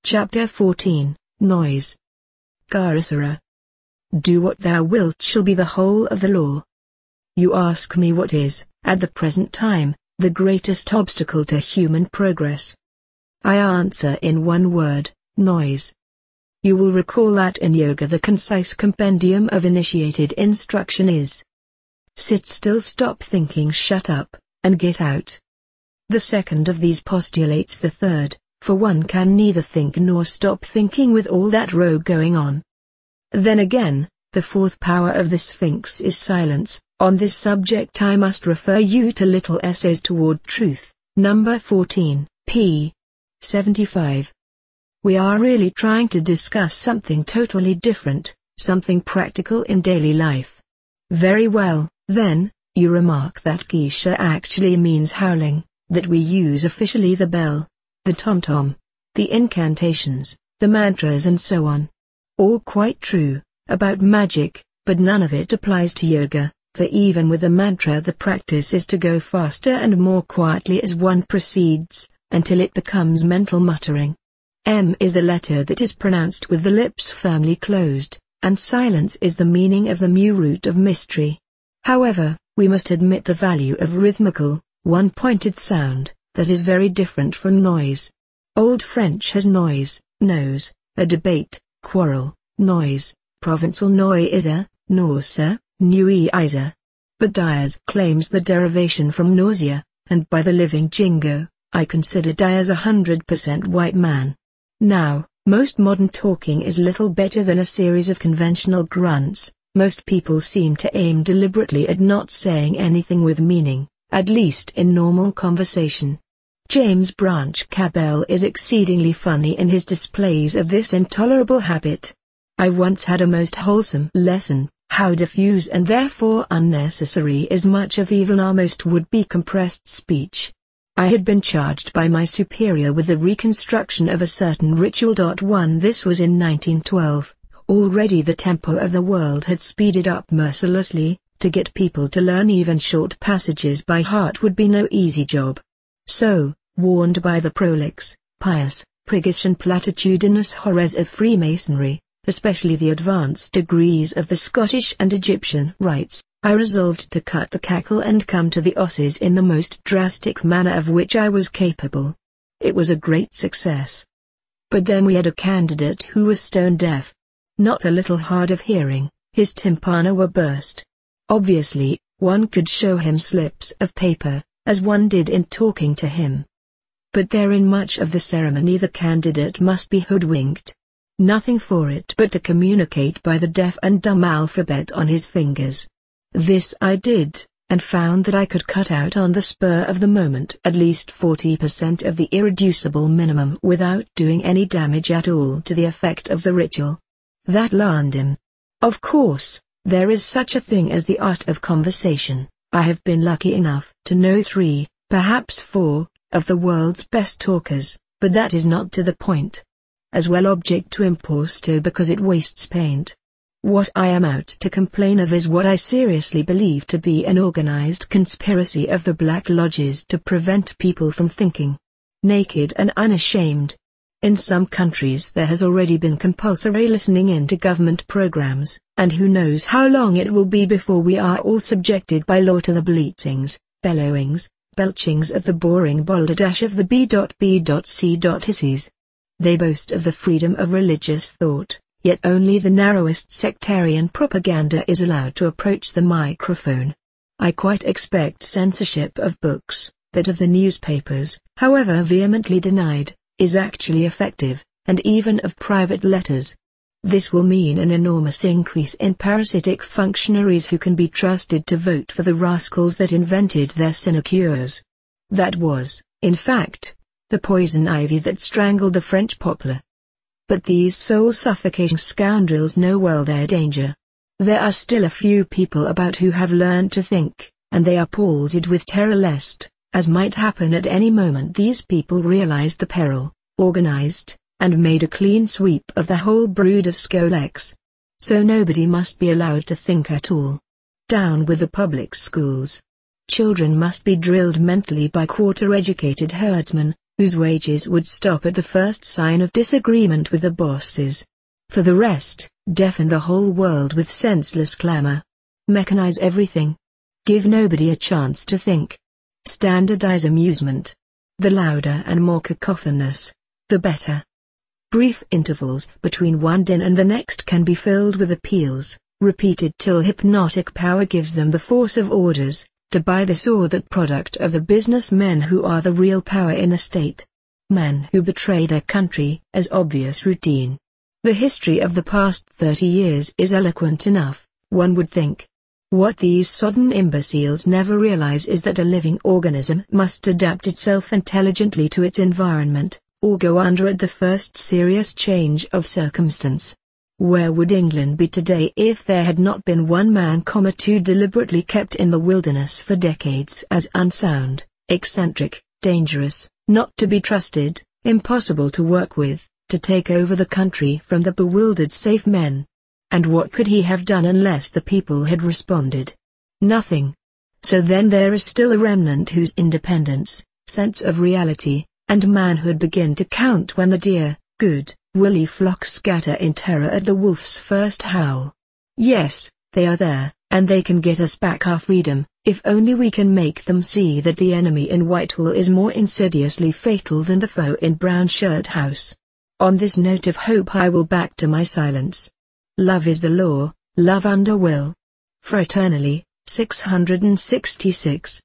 Chapter 14, Noise. Garasara. Do what thou wilt shall be the whole of the law. You ask me what is, at the present time, the greatest obstacle to human progress. I answer in one word, noise. You will recall that in yoga the concise compendium of initiated instruction is: sit still, stop thinking, shut up, and get out. The second of these postulates the third, for one can neither think nor stop thinking with all that row going on. Then again, the fourth power of the Sphinx is silence. On this subject I must refer you to Little Essays Toward Truth, number 14, p. 75. We are really trying to discuss something totally different, something practical in daily life. Very well, then, you remark that geisha actually means howling, that we use officially the bell, the tom-tom, the incantations, the mantras and so on. All quite true, about magic, but none of it applies to yoga, for even with the mantra the practice is to go faster and more quietly as one proceeds, until it becomes mental muttering. M is the letter that is pronounced with the lips firmly closed, and silence is the meaning of the mu root of mystery. However, we must admit the value of rhythmical, one-pointed sound, that is very different from noise. Old French has noise, nose, a debate, quarrel, noise, Provençal noise, nausa, nuiza. But Diaz claims the derivation from nausea, and by the living jingo, I consider Diaz 100% white man. Now, most modern talking is little better than a series of conventional grunts. Most people seem to aim deliberately at not saying anything with meaning, at least in normal conversation. James Branch Cabell is exceedingly funny in his displays of this intolerable habit. I once had a most wholesome lesson, how diffuse and therefore unnecessary is much of even our most would-be compressed speech. I had been charged by my superior with the reconstruction of a certain ritual. This was in 1912. Already the tempo of the world had speeded up mercilessly. To get people to learn even short passages by heart would be no easy job. So, warned by the prolix, pious, priggish and platitudinous horrors of Freemasonry, especially the advanced degrees of the Scottish and Egyptian rites, I resolved to cut the cackle and come to the osses in the most drastic manner of which I was capable. It was a great success. But then we had a candidate who was stone deaf. Not a little hard of hearing, his tympana were burst. Obviously, one could show him slips of paper, as one did in talking to him. But there in much of the ceremony the candidate must be hoodwinked. Nothing for it but to communicate by the deaf and dumb alphabet on his fingers. This I did, and found that I could cut out on the spur of the moment at least 40% of the irreducible minimum without doing any damage at all to the effect of the ritual. That landed him. Of course, there is such a thing as the art of conversation. I have been lucky enough to know 3, perhaps 4, of the world's best talkers, but that is not to the point. As well object to imposto because it wastes paint. What I am out to complain of is what I seriously believe to be an organized conspiracy of the Black Lodges to prevent people from thinking. Naked and unashamed. In some countries there has already been compulsory listening in to government programs, and who knows how long it will be before we are all subjected by law to the bleatings, bellowings, belchings of the boring balderdash of the B.B.C. hissies. They boast of the freedom of religious thought, yet only the narrowest sectarian propaganda is allowed to approach the microphone. I quite expect censorship of books, that of the newspapers, however vehemently denied, is actually effective, and even of private letters. This will mean an enormous increase in parasitic functionaries who can be trusted to vote for the rascals that invented their sinecures. That was, in fact, the poison ivy that strangled the French poplar. But these soul-suffocating scoundrels know well their danger. There are still a few people about who have learned to think, and they are palsied with terror lest, as might happen at any moment, these people realized the peril, organized, and made a clean sweep of the whole brood of Scolex. So nobody must be allowed to think at all. Down with the public schools. Children must be drilled mentally by quarter-educated herdsmen, whose wages would stop at the first sign of disagreement with the bosses. For the rest, deafen the whole world with senseless clamor. Mechanize everything. Give nobody a chance to think. Standardize amusement. The louder and more cacophonous, the better. Brief intervals between one din and the next can be filled with appeals, repeated till hypnotic power gives them the force of orders, to buy this or that product of the businessmen who are the real power in a state. Men who betray their country as obvious routine. The history of the past 30 years is eloquent enough, one would think. What these sodden imbeciles never realize is that a living organism must adapt itself intelligently to its environment, or go under at the first serious change of circumstance. Where would England be today if there had not been one man, too deliberately kept in the wilderness for decades as unsound, eccentric, dangerous, not to be trusted, impossible to work with, to take over the country from the bewildered safe men? And what could he have done unless the people had responded? Nothing. So then there is still a remnant whose independence, sense of reality, and manhood begin to count when the dear, good, woolly flocks scatter in terror at the wolf's first howl. Yes, they are there, and they can get us back our freedom, if only we can make them see that the enemy in Whitehall is more insidiously fatal than the foe in Brown Shirt House. On this note of hope I will back to my silence. Love is the law, love under will. Fraternally, 666.